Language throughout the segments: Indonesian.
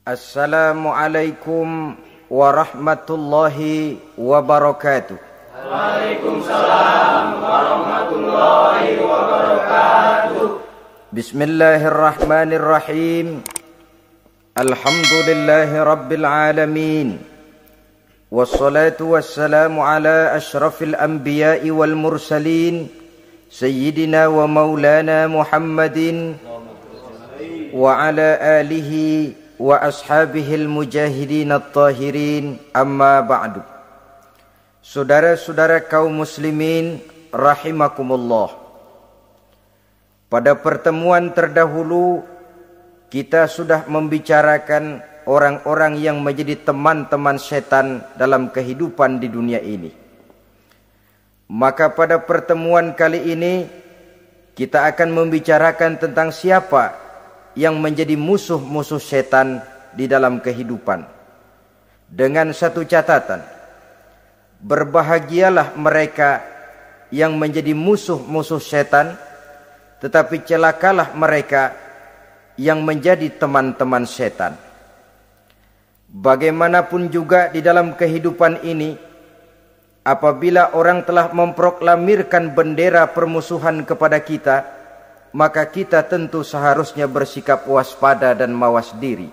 Assalamualaikum warahmatullahi wabarakatuh. Waalaikumsalam warahmatullahi wabarakatuh. Bismillahirrahmanirrahim. Alhamdulillahi rabbil alamin. Wassalatu wassalamu ala ashrafil anbiya'i wal mursalin, Sayyidina wa maulana Muhammadin wa ala alihi wa ashabihil mujahidin at-tahirin, amma ba'du. Saudara-saudara kaum muslimin rahimakumullah. Pada pertemuan terdahulu kita sudah membicarakan orang-orang yang menjadi teman-teman setan dalam kehidupan di dunia ini. Maka pada pertemuan kali ini kita akan membicarakan tentang siapa yang menjadi musuh-musuh setan di dalam kehidupan. Dengan satu catatan, berbahagialah mereka yang menjadi musuh-musuh setan, tetapi celakalah mereka yang menjadi teman-teman setan. Bagaimanapun juga di dalam kehidupan ini, apabila orang telah memproklamirkan bendera permusuhan kepada kita, maka kita tentu seharusnya bersikap waspada dan mawas diri.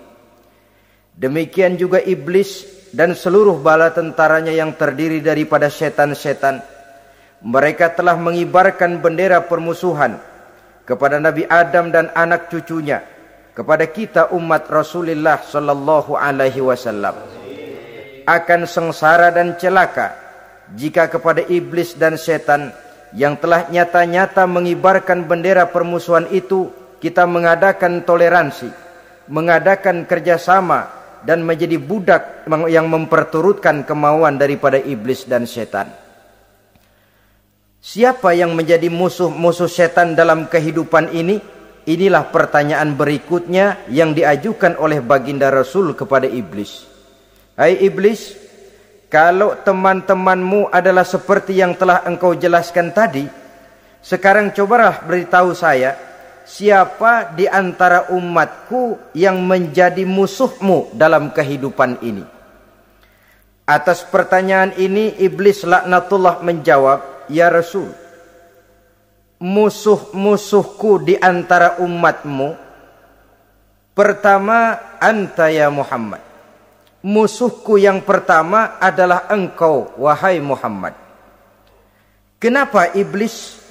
Demikian juga iblis dan seluruh bala tentaranya yang terdiri daripada setan-setan. Mereka telah mengibarkan bendera permusuhan kepada Nabi Adam dan anak cucunya, kepada kita umat Rasulullah sallallahu alaihi wasallam. Akan sengsara dan celaka jika kepada iblis dan setan yang telah nyata-nyata mengibarkan bendera permusuhan itu kita mengadakan toleransi, mengadakan kerjasama, dan menjadi budak yang memperturutkan kemauan daripada iblis dan setan. Siapa yang menjadi musuh-musuh setan dalam kehidupan ini? Inilah pertanyaan berikutnya yang diajukan oleh baginda Rasul kepada iblis. Hai iblis, kalau teman-temanmu adalah seperti yang telah engkau jelaskan tadi, sekarang cobalah beritahu saya, siapa di antara umatku yang menjadi musuhmu dalam kehidupan ini? Atas pertanyaan ini iblis laknatullah menjawab, ya Rasul, musuh-musuhku di antara umatmu, pertama anta ya Muhammad. Musuhku yang pertama adalah engkau, wahai Muhammad. Kenapa iblis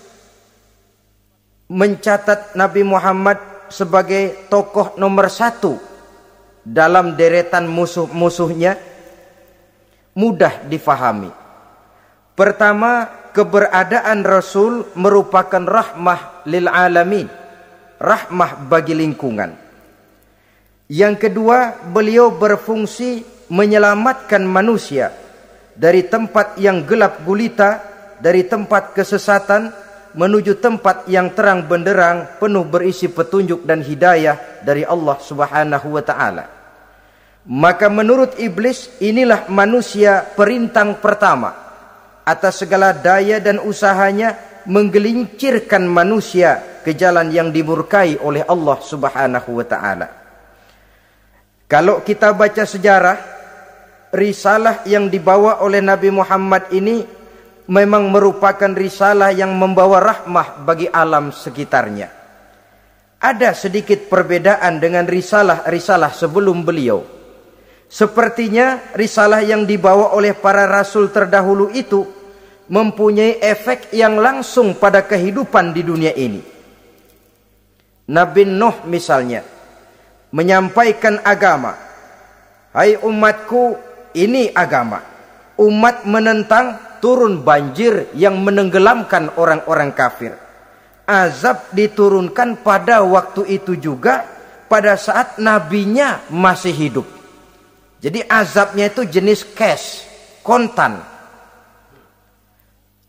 mencatat Nabi Muhammad sebagai tokoh nomor satu dalam deretan musuh-musuhnya? Mudah difahami. Pertama, keberadaan Rasul merupakan rahmah lil alamin, rahmah bagi lingkungan. Yang kedua, beliau berfungsi menyelamatkan manusia dari tempat yang gelap gulita, dari tempat kesesatan menuju tempat yang terang benderang penuh berisi petunjuk dan hidayah dari Allah Subhanahu wa taala. Maka menurut iblis, inilah manusia perintang pertama atas segala daya dan usahanya menggelincirkan manusia ke jalan yang dimurkai oleh Allah Subhanahu wa taala. Kalau kita baca sejarah, risalah yang dibawa oleh Nabi Muhammad ini memang merupakan risalah yang membawa rahmah bagi alam sekitarnya. Ada sedikit perbedaan dengan risalah-risalah sebelum beliau. Sepertinya risalah yang dibawa oleh para rasul terdahulu itu mempunyai efek yang langsung pada kehidupan di dunia ini. Nabi Nuh misalnya menyampaikan agama. Hai umatku, ini agama. Umat menentang, turun banjir yang menenggelamkan orang-orang kafir. azab diturunkan pada waktu itu juga, pada saat nabinya masih hidup. Jadi azabnya itu jenis cash, kontan.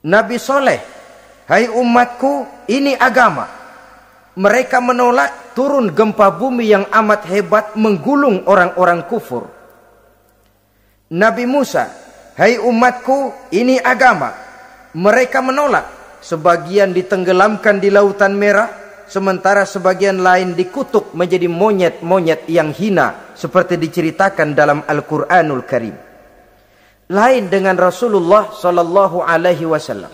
Nabi Soleh, hai umatku, ini agama. Mereka menolak, turun gempa bumi yang amat hebat menggulung orang-orang kufur. Nabi Musa, hai umatku, ini agama. Mereka menolak, sebagian ditenggelamkan di Lautan Merah, sementara sebagian lain dikutuk menjadi monyet-monyet yang hina, seperti diceritakan dalam Al-Quranul Karim. Lain dengan Rasulullah Sallallahu Alaihi Wasallam.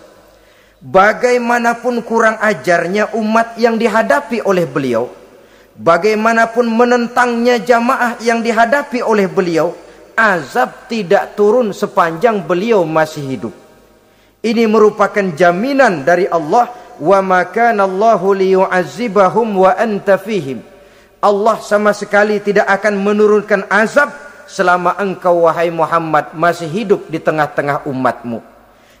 Bagaimanapun kurang ajarnya umat yang dihadapi oleh beliau, bagaimanapun menentangnya jamaah yang dihadapi oleh beliau, azab tidak turun sepanjang beliau masih hidup. Ini merupakan jaminan dari Allah, wa ma kana Allahu liyu'azzibahum wa anta fihim. Allah sama sekali tidak akan menurunkan azab selama engkau wahai Muhammad masih hidup di tengah-tengah umatmu.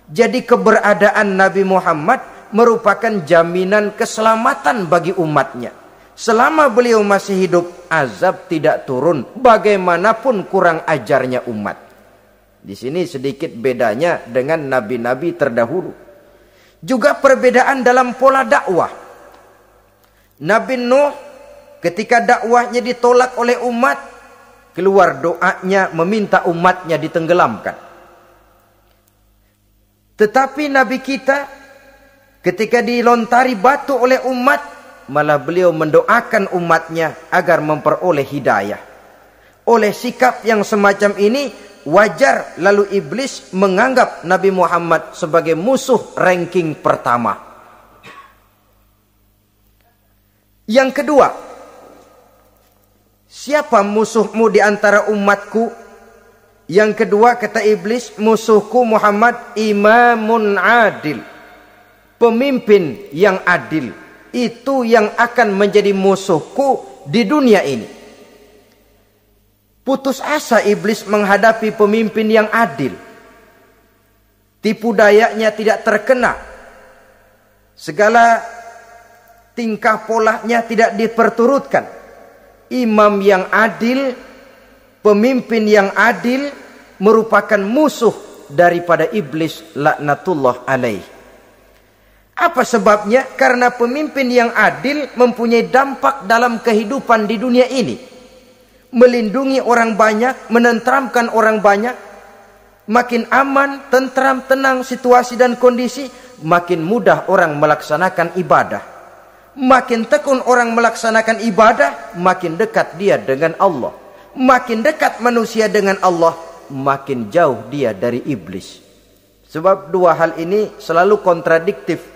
Jadi keberadaan Nabi Muhammad merupakan jaminan keselamatan bagi umatnya. Selama beliau masih hidup, azab tidak turun bagaimanapun kurang ajarnya umat. Di sini sedikit bedanya dengan nabi-nabi terdahulu. Juga perbedaan dalam pola dakwah. Nabi Nuh ketika dakwahnya ditolak oleh umat, keluar doanya meminta umatnya ditenggelamkan. Tetapi Nabi kita ketika dilontari batu oleh umat, malah beliau mendoakan umatnya agar memperoleh hidayah. Oleh sikap yang semacam ini, wajar lalu iblis menganggap Nabi Muhammad sebagai musuh ranking pertama. Yang kedua, siapa musuhmu di antara umatku? Yang kedua kata iblis, musuhku Muhammad imamun adil. Pemimpin yang adil. Itu yang akan menjadi musuhku di dunia ini. Putus asa iblis menghadapi pemimpin yang adil. Tipu dayanya tidak terkena. Segala tingkah polanya tidak diperturutkan. Imam yang adil, pemimpin yang adil merupakan musuh daripada iblis laknatullah alaih. Apa sebabnya? Karena pemimpin yang adil mempunyai dampak dalam kehidupan di dunia ini. Melindungi orang banyak, menenteramkan orang banyak. Makin aman, tentram, tenang situasi dan kondisi, makin mudah orang melaksanakan ibadah. Makin tekun orang melaksanakan ibadah, makin dekat dia dengan Allah. Makin dekat manusia dengan Allah, makin jauh dia dari iblis. Sebab dua hal ini selalu kontradiktif.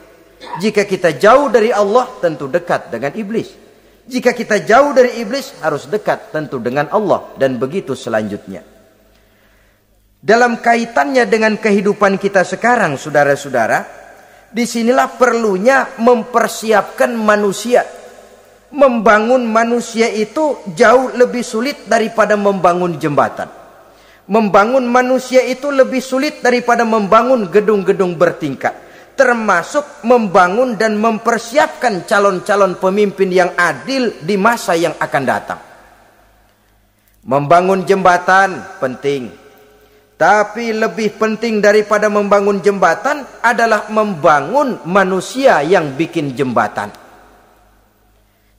Jika kita jauh dari Allah, tentu dekat dengan iblis. Jika kita jauh dari iblis, harus dekat tentu dengan Allah. Dan begitu selanjutnya. Dalam kaitannya dengan kehidupan kita sekarang, saudara-saudara, disinilah perlunya mempersiapkan manusia. Membangun manusia itu jauh lebih sulit daripada membangun jembatan. Membangun manusia itu lebih sulit daripada membangun gedung-gedung bertingkat. Termasuk membangun dan mempersiapkan calon-calon pemimpin yang adil di masa yang akan datang. Membangun jembatan penting. Tapi lebih penting daripada membangun jembatan adalah membangun manusia yang bikin jembatan.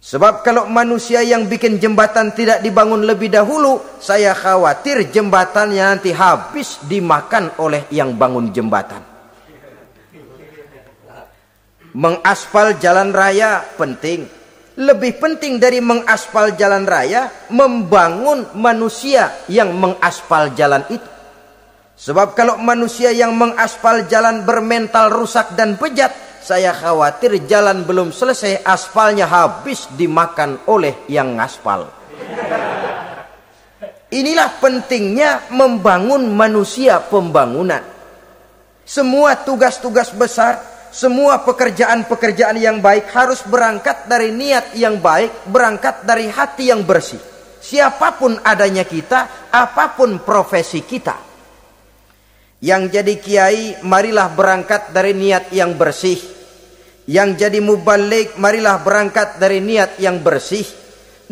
Sebab kalau manusia yang bikin jembatan tidak dibangun lebih dahulu, saya khawatir jembatannya nanti habis dimakan oleh yang bangun jembatan. Mengaspal jalan raya penting. Lebih penting dari mengaspal jalan raya, membangun manusia yang mengaspal jalan itu. Sebab kalau manusia yang mengaspal jalan bermental rusak dan bejat, saya khawatir jalan belum selesai, aspalnya habis dimakan oleh yang ngaspal. Inilah pentingnya membangun manusia pembangunan. Semua tugas-tugas besar, semua pekerjaan-pekerjaan yang baik harus berangkat dari niat yang baik, berangkat dari hati yang bersih. Siapapun adanya kita, apapun profesi kita. Yang jadi kiai, marilah berangkat dari niat yang bersih. Yang jadi mubalik, marilah berangkat dari niat yang bersih.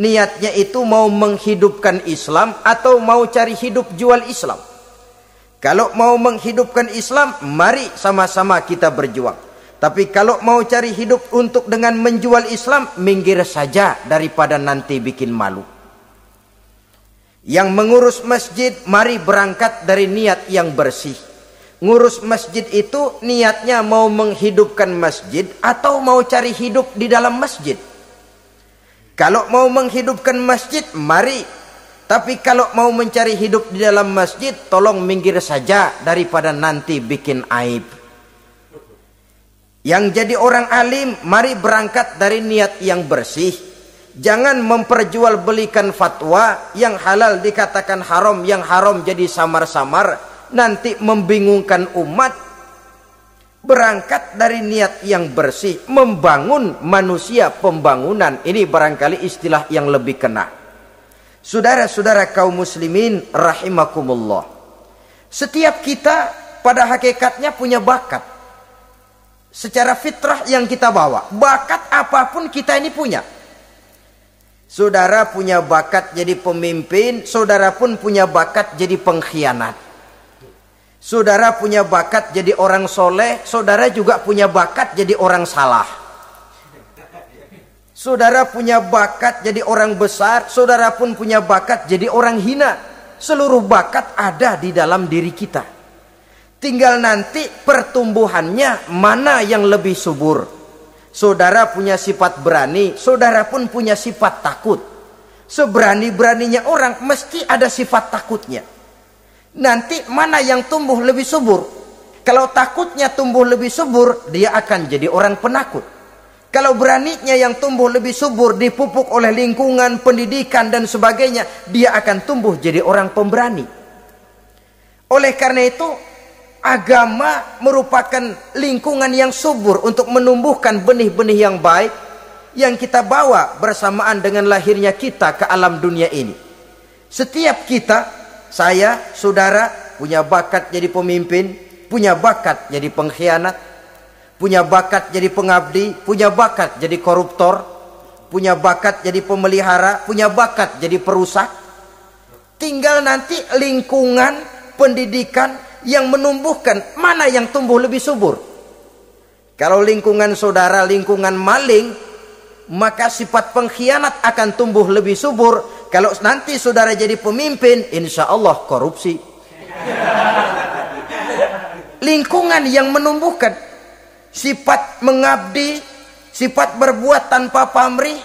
Niatnya itu mau menghidupkan Islam atau mau cari hidup jual Islam. Kalau mau menghidupkan Islam, mari sama-sama kita berjuang. Tapi kalau mau cari hidup untuk dengan menjual Islam, minggir saja daripada nanti bikin malu. Yang mengurus masjid, mari berangkat dari niat yang bersih. Ngurus masjid itu niatnya mau menghidupkan masjid atau mau cari hidup di dalam masjid. Kalau mau menghidupkan masjid, mari. Tapi kalau mau mencari hidup di dalam masjid, tolong minggir saja daripada nanti bikin aib. Yang jadi orang alim, mari berangkat dari niat yang bersih. Jangan memperjualbelikan fatwa, yang halal dikatakan haram, yang haram jadi samar-samar, nanti membingungkan umat. Berangkat dari niat yang bersih, membangun manusia pembangunan. Ini barangkali istilah yang lebih kena. Saudara-saudara kaum muslimin rahimakumullah. Setiap kita pada hakikatnya punya bakat. Secara fitrah yang kita bawa. Bakat apapun kita ini punya. Saudara punya bakat jadi pemimpin, saudara pun punya bakat jadi pengkhianat. Saudara punya bakat jadi orang soleh, saudara juga punya bakat jadi orang salah. Saudara punya bakat jadi orang besar, saudara pun punya bakat jadi orang hina. Seluruh bakat ada di dalam diri kita. Tinggal nanti pertumbuhannya mana yang lebih subur. Saudara punya sifat berani, saudara pun punya sifat takut. Seberani-beraninya orang mesti ada sifat takutnya. Nanti mana yang tumbuh lebih subur? Kalau takutnya tumbuh lebih subur, dia akan jadi orang penakut. Kalau beraninya yang tumbuh lebih subur, dipupuk oleh lingkungan, pendidikan dan sebagainya, dia akan tumbuh jadi orang pemberani. Oleh karena itu, agama merupakan lingkungan yang subur untuk menumbuhkan benih-benih yang baik yang kita bawa bersamaan dengan lahirnya kita ke alam dunia ini. Setiap kita, saya, saudara, punya bakat jadi pemimpin, punya bakat jadi pengkhianat, punya bakat jadi pengabdi, punya bakat jadi koruptor, punya bakat jadi pemelihara, punya bakat jadi perusak. Tinggal nanti lingkungan, pendidikan yang menumbuhkan mana yang tumbuh lebih subur. Kalau lingkungan saudara, lingkungan maling, maka sifat pengkhianat akan tumbuh lebih subur. Kalau nanti saudara jadi pemimpin, insya Allah korupsi. Lingkungan yang menumbuhkan sifat mengabdi, sifat berbuat tanpa pamrih,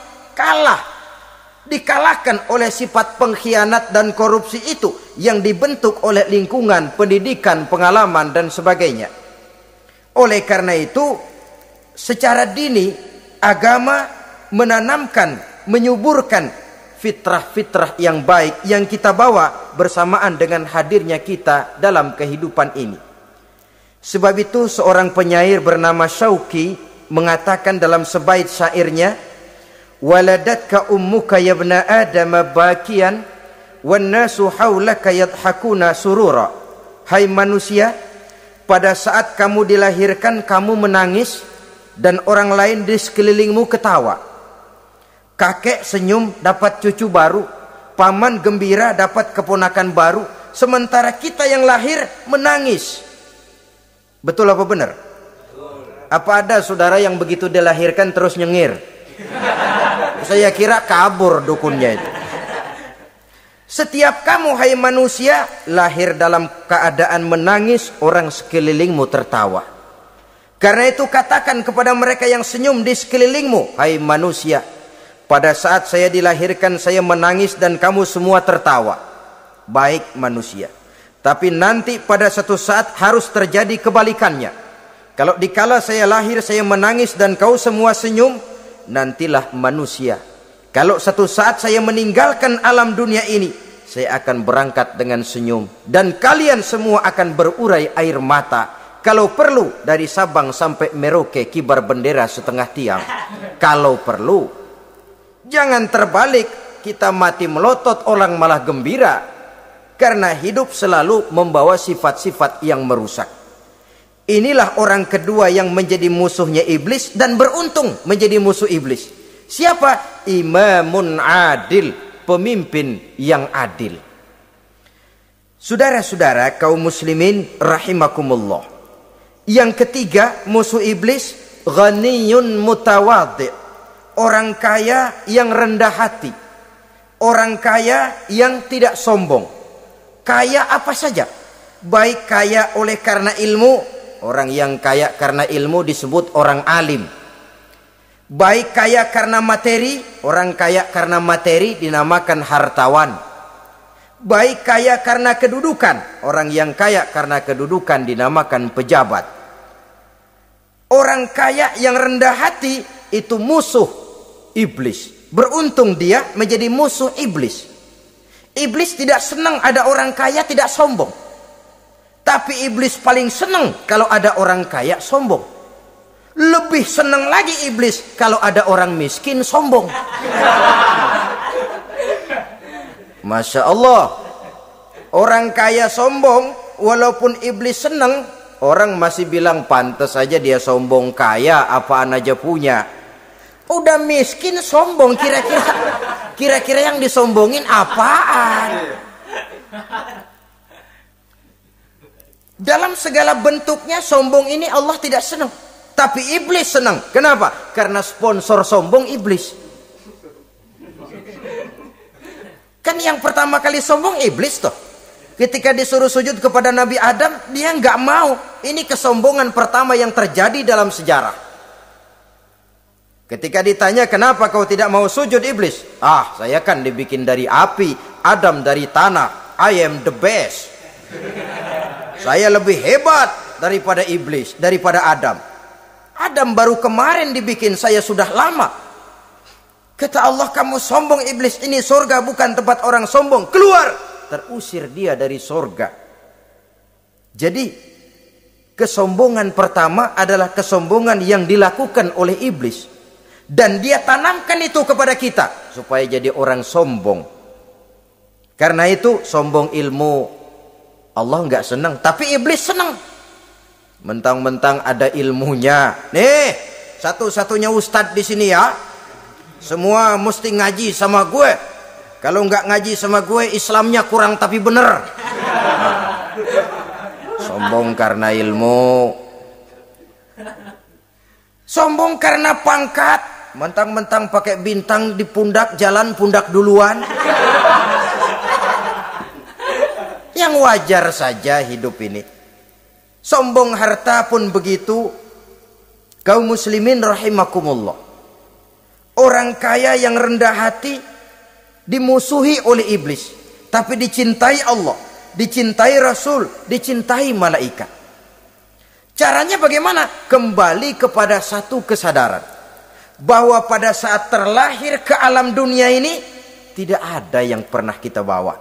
dikalahkan oleh sifat pengkhianat dan korupsi itu yang dibentuk oleh lingkungan, pendidikan, pengalaman dan sebagainya. Oleh karena itu, secara dini agama menanamkan, menyuburkan fitrah-fitrah yang baik yang kita bawa bersamaan dengan hadirnya kita dalam kehidupan ini. Sebab itu seorang penyair bernama Syauqi mengatakan dalam sebaik syairnya, waladatka ummuka ya ibna adam bakian wan nasu haulaka yadhakuna surura. Hai manusia, pada saat kamu dilahirkan kamu menangis dan orang lain di sekelilingmu ketawa. Kakek senyum dapat cucu baru, paman gembira dapat keponakan baru, sementara kita yang lahir menangis. Betul apa benar? Apa ada saudara yang begitu dilahirkan terus nyengir? Saya kira kabur dukunnya itu. Setiap kamu hai manusia lahir dalam keadaan menangis, orang sekelilingmu tertawa. Karena itu katakan kepada mereka yang senyum di sekelilingmu, hai manusia, pada saat saya dilahirkan saya menangis dan kamu semua tertawa. Baik manusia. Tapi nanti pada satu saat harus terjadi kebalikannya. Kalau dikala saya lahir saya menangis dan kau semua senyum, nantilah manusia. Kalau satu saat saya meninggalkan alam dunia ini, saya akan berangkat dengan senyum. Dan kalian semua akan berurai air mata. Kalau perlu dari Sabang sampai Merauke kibar bendera setengah tiang. Kalau perlu. Jangan terbalik, kita mati melotot orang malah gembira. Karena hidup selalu membawa sifat-sifat yang merusak. Inilah orang kedua yang menjadi musuhnya iblis dan beruntung menjadi musuh iblis. Siapa? Imamun adil, pemimpin yang adil. Saudara-saudara kaum muslimin rahimakumullah. Yang ketiga musuh iblis, ghaniyun mutawadhi, orang kaya yang rendah hati, orang kaya yang tidak sombong. Kaya apa saja, baik kaya oleh karena ilmu, orang yang kaya karena ilmu disebut orang alim. Baik kaya karena materi, orang kaya karena materi dinamakan hartawan. Baik kaya karena kedudukan, orang yang kaya karena kedudukan dinamakan pejabat. Orang kaya yang rendah hati itu musuh iblis. Beruntung dia menjadi musuh iblis. Iblis tidak senang ada orang kaya tidak sombong. Tapi iblis paling senang kalau ada orang kaya sombong. Lebih senang lagi iblis kalau ada orang miskin sombong. Masya Allah. Orang kaya sombong, walaupun iblis senang, orang masih bilang pantas saja dia sombong, kaya apaan aja punya. Udah miskin sombong, kira-kira yang disombongin apaan? Dalam segala bentuknya sombong ini Allah tidak senang. Tapi iblis senang. Kenapa? Karena sponsor sombong iblis. Kan yang pertama kali sombong iblis toh. Ketika disuruh sujud kepada Nabi Adam, dia nggak mau. Ini kesombongan pertama yang terjadi dalam sejarah. Ketika ditanya kenapa kau tidak mau sujud iblis? Ah, saya kan dibikin dari api, Adam dari tanah. I am the best. Saya lebih hebat daripada iblis, daripada Adam. Adam baru kemarin dibikin, saya sudah lama. Kata Allah, kamu sombong iblis, ini surga bukan tempat orang sombong, keluar. Terusir dia dari surga. Jadi kesombongan pertama adalah kesombongan yang dilakukan oleh iblis. Dan dia tanamkan itu kepada kita supaya jadi orang sombong. Karena itu sombong ilmu Allah nggak senang, tapi iblis senang. Mentang-mentang ada ilmunya. Nih, satu-satunya ustadz di sini ya. Semua mesti ngaji sama gue. Kalau nggak ngaji sama gue, Islamnya kurang tapi bener. Sombong karena ilmu. Sombong karena pangkat. Mentang-mentang pakai bintang di pundak, jalan pundak duluan. Yang wajar saja hidup ini. Sombong harta pun begitu. Kaum muslimin rahimakumullah. Orang kaya yang rendah hati dimusuhi oleh iblis, tapi dicintai Allah, dicintai Rasul, dicintai malaikat. Caranya bagaimana? Kembali kepada satu kesadaran bahwa pada saat terlahir ke alam dunia ini tidak ada yang pernah kita bawa.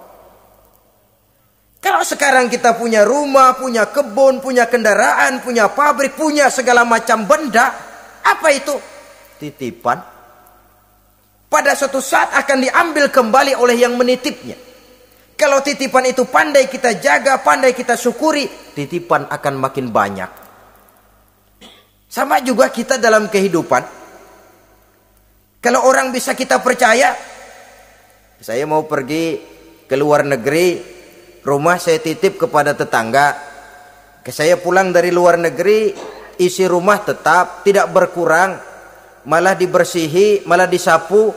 Kalau sekarang kita punya rumah, punya kebun, punya kendaraan, punya pabrik, punya segala macam benda, apa itu? Titipan. Pada suatu saat akan diambil kembali oleh yang menitipnya. Kalau titipan itu pandai kita jaga, pandai kita syukuri, titipan akan makin banyak. Sama juga kita dalam kehidupan. Kalau orang bisa kita percaya, saya mau pergi ke luar negeri, rumah saya titip kepada tetangga. Saya pulang dari luar negeri, isi rumah tetap tidak berkurang, malah dibersihi, malah disapu,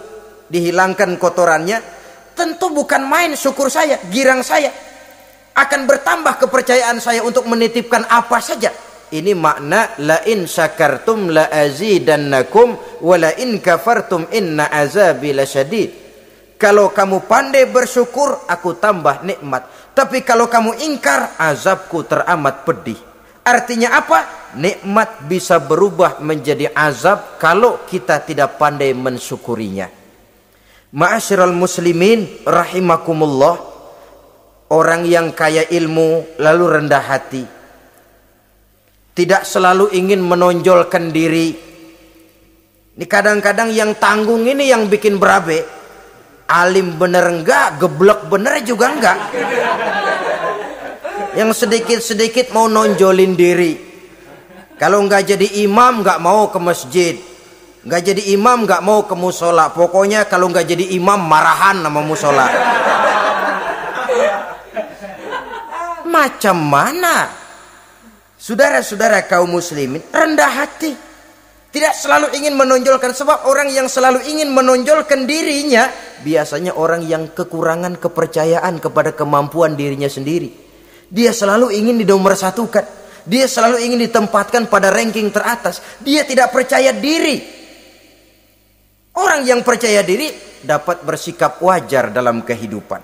dihilangkan kotorannya. Tentu bukan main syukur saya, girang saya. Akan bertambah kepercayaan saya untuk menitipkan apa saja. Ini makna la in syakartum la azidannakum wa la in kafartum inna azabi lasyadid. Kalau kamu pandai bersyukur, aku tambah nikmat. Tapi kalau kamu ingkar, azabku teramat pedih. Artinya apa? Nikmat bisa berubah menjadi azab kalau kita tidak pandai mensyukurinya. Ma'asyiral muslimin rahimakumullah. Orang yang kaya ilmu lalu rendah hati, tidak selalu ingin menonjolkan diri. Ini kadang-kadang yang tanggung ini yang bikin berabe. Alim bener enggak, geblek bener juga enggak. Yang sedikit-sedikit mau nonjolin diri. Kalau nggak jadi imam nggak mau ke masjid, nggak jadi imam nggak mau ke musola. Pokoknya kalau nggak jadi imam marahan sama musola. Macam mana? Saudara-saudara kaum muslimin, rendah hati. Tidak selalu ingin menonjolkan, sebab orang yang selalu ingin menonjolkan dirinya biasanya orang yang kekurangan kepercayaan kepada kemampuan dirinya sendiri. Dia selalu ingin dinomorsatukan. Dia selalu ingin ditempatkan pada ranking teratas. Dia tidak percaya diri. Orang yang percaya diri dapat bersikap wajar dalam kehidupan.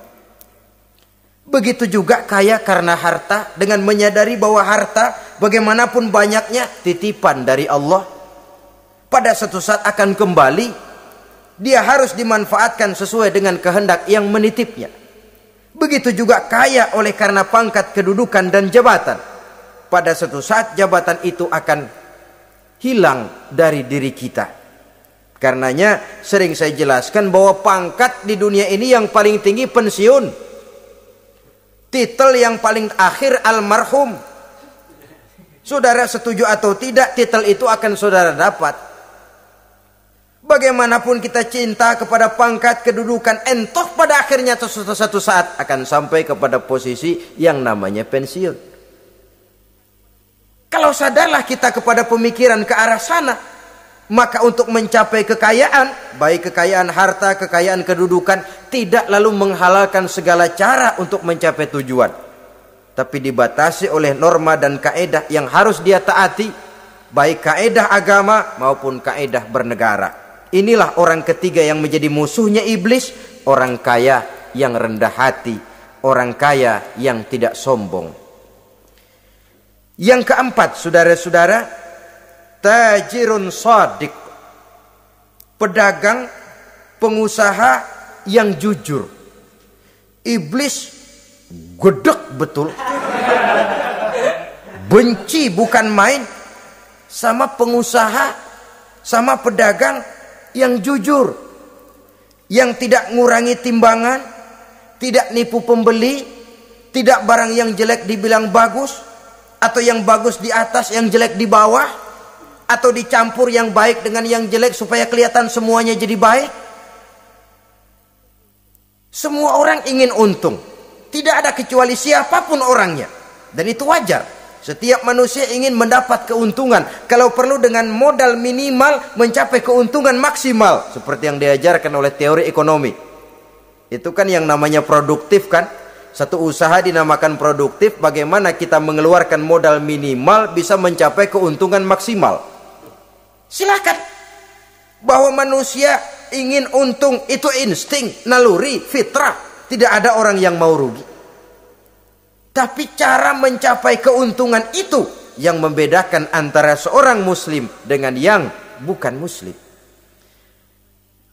Begitu juga kaya karena harta, dengan menyadari bahwa harta bagaimanapun banyaknya titipan dari Allah. Pada suatu saat akan kembali. Dia harus dimanfaatkan sesuai dengan kehendak yang menitipnya. Begitu juga kaya oleh karena pangkat, kedudukan dan jabatan. Pada suatu saat jabatan itu akan hilang dari diri kita. Karenanya sering saya jelaskan bahwa pangkat di dunia ini yang paling tinggi pensiun. Titel yang paling akhir almarhum. Saudara setuju atau tidak, titel itu akan saudara dapat. Bagaimanapun kita cinta kepada pangkat, kedudukan, entah pada akhirnya suatu saat akan sampai kepada posisi yang namanya pensiun. Kalau sadarlah kita kepada pemikiran ke arah sana, maka untuk mencapai kekayaan, baik kekayaan harta, kekayaan kedudukan, tidak lalu menghalalkan segala cara untuk mencapai tujuan. Tapi dibatasi oleh norma dan kaedah yang harus dia taati, baik kaedah agama maupun kaedah bernegara. Inilah orang ketiga yang menjadi musuhnya iblis, orang kaya yang rendah hati, orang kaya yang tidak sombong. Yang keempat, saudara-saudara, tajirun shadiq, pedagang, pengusaha yang jujur. Iblis gedek betul, benci bukan main sama pengusaha, sama pedagang yang jujur, yang tidak ngurangi timbangan, tidak nipu pembeli, tidak barang yang jelek dibilang bagus, atau yang bagus di atas, yang jelek di bawah, atau dicampur yang baik dengan yang jelek supaya kelihatan semuanya jadi baik. Semua orang ingin untung, tidak ada kecuali siapapun orangnya, dan itu wajar. Setiap manusia ingin mendapat keuntungan, kalau perlu dengan modal minimal mencapai keuntungan maksimal, seperti yang diajarkan oleh teori ekonomi. Itu kan yang namanya produktif kan. Satu usaha dinamakan produktif, bagaimana kita mengeluarkan modal minimal bisa mencapai keuntungan maksimal. Silakan. Bahwa manusia ingin untung itu insting, naluri, fitrah. Tidak ada orang yang mau rugi. Tapi cara mencapai keuntungan itu yang membedakan antara seorang muslim dengan yang bukan muslim.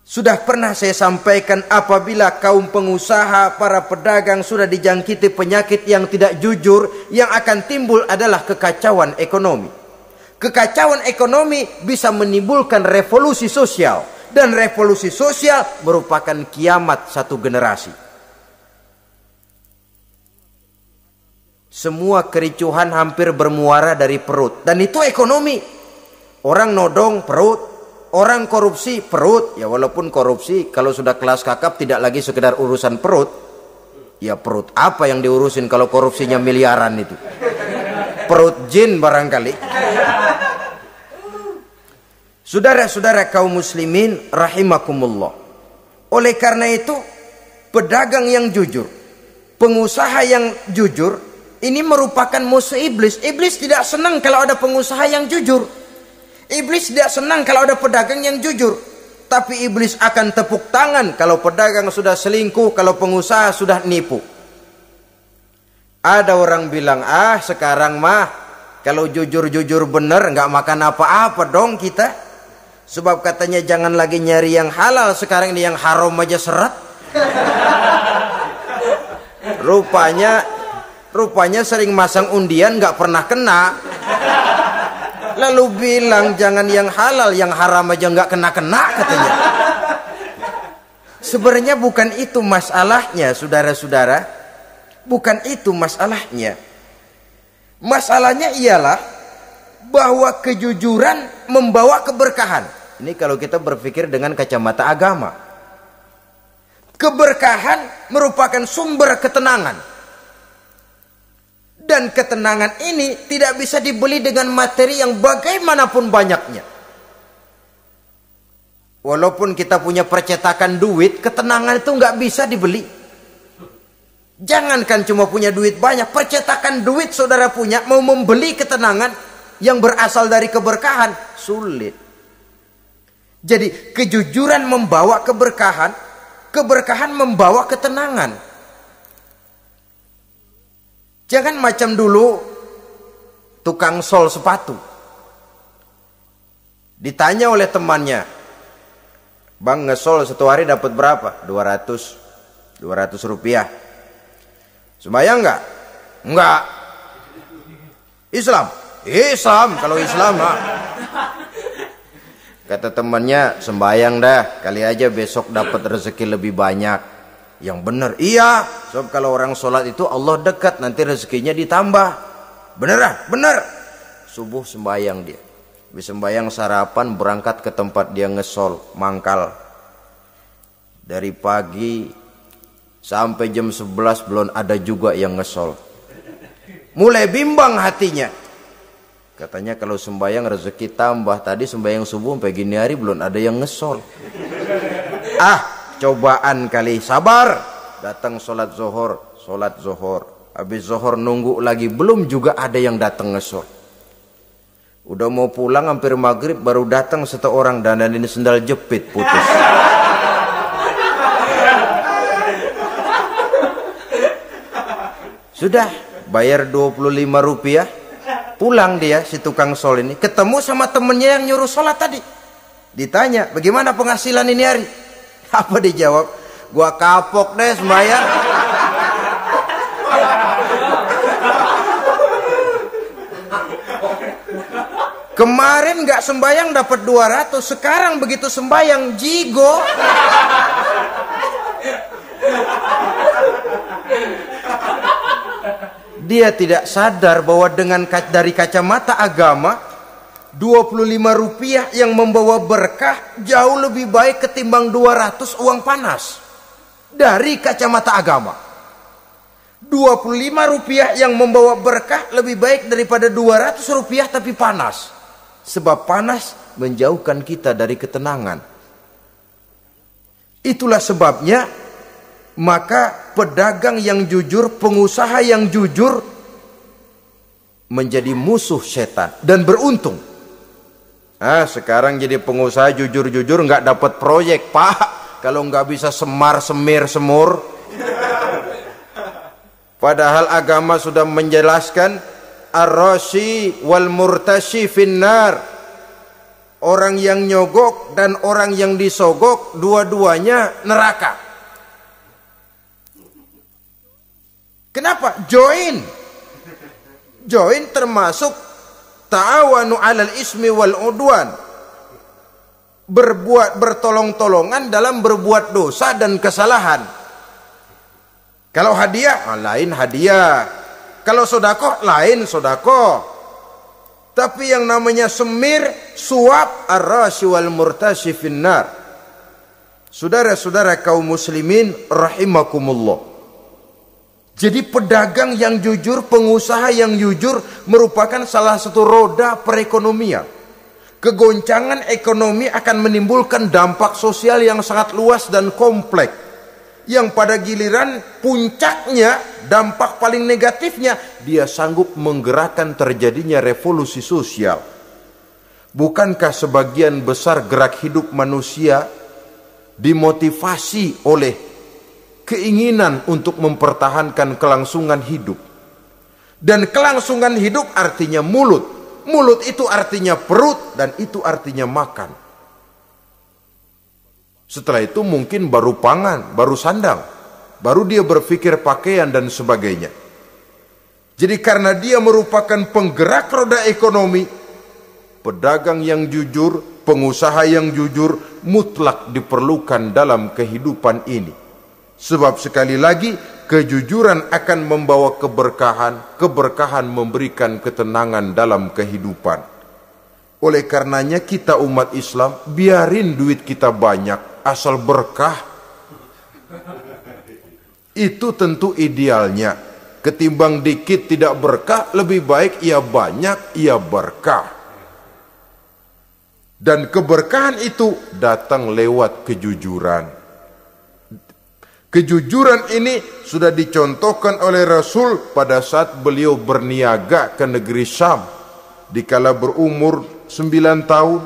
Sudah pernah saya sampaikan, apabila kaum pengusaha, para pedagang sudah dijangkiti penyakit yang tidak jujur, yang akan timbul adalah kekacauan ekonomi. Kekacauan ekonomi bisa menimbulkan revolusi sosial, dan revolusi sosial merupakan kiamat satu generasi. Semua kericuhan hampir bermuara dari perut, dan itu ekonomi. Orang nodong perut, orang korupsi perut. Ya walaupun korupsi kalau sudah kelas kakap tidak lagi sekedar urusan perut. Ya perut apa yang diurusin kalau korupsinya miliaran itu? Perut jin barangkali. Saudara-saudara kaum muslimin rahimakumullah. Oleh karena itu, pedagang yang jujur, pengusaha yang jujur, ini merupakan musuh iblis. Iblis tidak senang kalau ada pengusaha yang jujur. Iblis tidak senang kalau ada pedagang yang jujur. Tapi iblis akan tepuk tangan kalau pedagang sudah selingkuh, kalau pengusaha sudah nipu. Ada orang bilang, sekarang mah kalau jujur-jujur bener nggak makan apa-apa dong kita. Sebab katanya jangan lagi nyari yang halal, sekarang ini yang haram aja seret. Rupanya sering masang undian nggak pernah kena. Lalu bilang jangan yang halal, yang haram aja nggak kena-kena katanya. Sebenarnya bukan itu masalahnya, saudara-saudara. Bukan itu masalahnya. Masalahnya ialah bahwa kejujuran membawa keberkahan. Ini kalau kita berpikir dengan kacamata agama. Keberkahan merupakan sumber ketenangan. Dan ketenangan ini tidak bisa dibeli dengan materi yang bagaimanapun banyaknya. Walaupun kita punya percetakan duit, ketenangan itu nggak bisa dibeli. Jangankan cuma punya duit banyak, percetakan duit saudara punya, mau membeli ketenangan yang berasal dari keberkahan, sulit. Jadi kejujuran membawa keberkahan, keberkahan membawa ketenangan. Jangan macam dulu tukang sol sepatu. Ditanya oleh temannya, "Bang, ngesol satu hari dapat berapa?" 200 rupiah. Sembayang enggak? Enggak. Islam? Islam, kalau Islam mah. Kata temannya, "Sembayang dah, kali aja besok dapat rezeki lebih banyak." Yang benar, iya. Sebab kalau orang sholat itu Allah dekat, nanti rezekinya ditambah. Bener? Bener. Subuh sembayang dia. Habis sembayang sarapan, berangkat ke tempat dia ngesol, mangkal. Dari pagi sampai jam 11 belum ada juga yang ngesol. Mulai bimbang hatinya. Katanya kalau sembayang rezeki tambah. Tadi sembayang subuh sampai gini hari belum ada yang ngesol. Cobaan kali, sabar. Datang sholat zuhur. Habis zuhur nunggu lagi, belum juga ada yang datang ngesol. Udah mau pulang hampir maghrib, baru datang satu orang dandanin sendal jepit putus. Sudah bayar 25 rupiah, pulang dia si tukang sol ini, ketemu sama temennya yang nyuruh sholat tadi. Ditanya, "Bagaimana penghasilan ini hari?" Apa dijawab? "Gua kapok deh sembahyang." Kemarin nggak sembahyang dapat 200, sekarang begitu sembahyang jigo. Dia tidak sadar bahwa dari kacamata agama, 25 rupiah yang membawa berkah jauh lebih baik ketimbang 200 uang panas. Dari kacamata agama, 25 rupiah yang membawa berkah lebih baik daripada 200 rupiah tapi panas. Sebab panas menjauhkan kita dari ketenangan. Itulah sebabnya, maka pedagang yang jujur, pengusaha yang jujur menjadi musuh setan dan beruntung. Sekarang jadi pengusaha jujur-jujur nggak dapat proyek, Pak. Kalau nggak bisa semur. Padahal agama sudah menjelaskan ar-rashi wal murtashi finnar. Orang yang nyogok dan orang yang disogok dua-duanya neraka. Kenapa? Join termasuk ta'awanu 'alal ismi wal udwan. Bertolong-tolongan dalam berbuat dosa dan kesalahan. Kalau hadiah, lain hadiah. Kalau sedekah, lain sedekah. Tapi yang namanya semir, suap, ar-rashi wal murtashi finnar. Saudara-saudara kaum muslimin rahimakumullah. Jadi pedagang yang jujur, pengusaha yang jujur merupakan salah satu roda perekonomian. Kegoncangan ekonomi akan menimbulkan dampak sosial yang sangat luas dan kompleks. Yang pada giliran puncaknya, dampak paling negatifnya, dia sanggup menggerakkan terjadinya revolusi sosial. Bukankah sebagian besar gerak hidup manusia dimotivasi oleh keinginan untuk mempertahankan kelangsungan hidup? Dan kelangsungan hidup artinya mulut. Mulut itu artinya perut, dan itu artinya makan. Setelah itu mungkin baru pangan, baru sandang, baru dia berpikir pakaian dan sebagainya. Jadi karena dia merupakan penggerak roda ekonomi, pedagang yang jujur, pengusaha yang jujur mutlak diperlukan dalam kehidupan ini. Sebab sekali lagi, kejujuran akan membawa keberkahan, keberkahan memberikan ketenangan dalam kehidupan. Oleh karenanya kita umat Islam, biarin duit kita banyak, asal berkah. Itu tentu idealnya. Ketimbang dikit tidak berkah, lebih baik ia banyak, ia berkah. Dan keberkahan itu datang lewat kejujuran. Kejujuran ini sudah dicontohkan oleh Rasul pada saat beliau berniaga ke negeri Syam. Dikala berumur 9 tahun,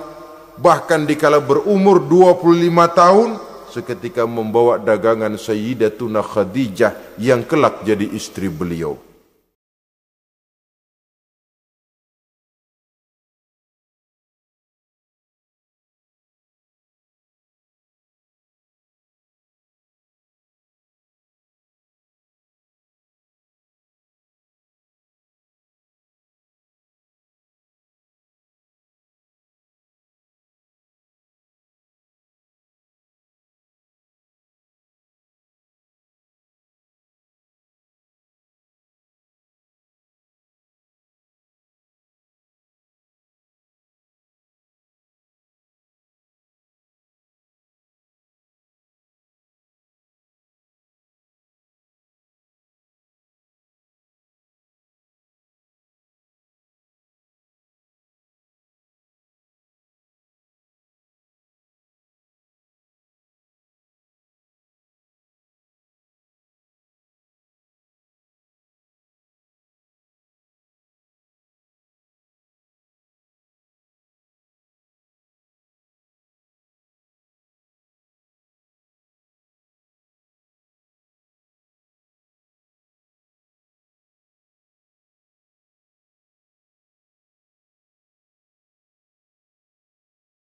bahkan dikala berumur 25 tahun, seketika membawa dagangan Sayyidatuna Khadijah yang kelak jadi istri beliau.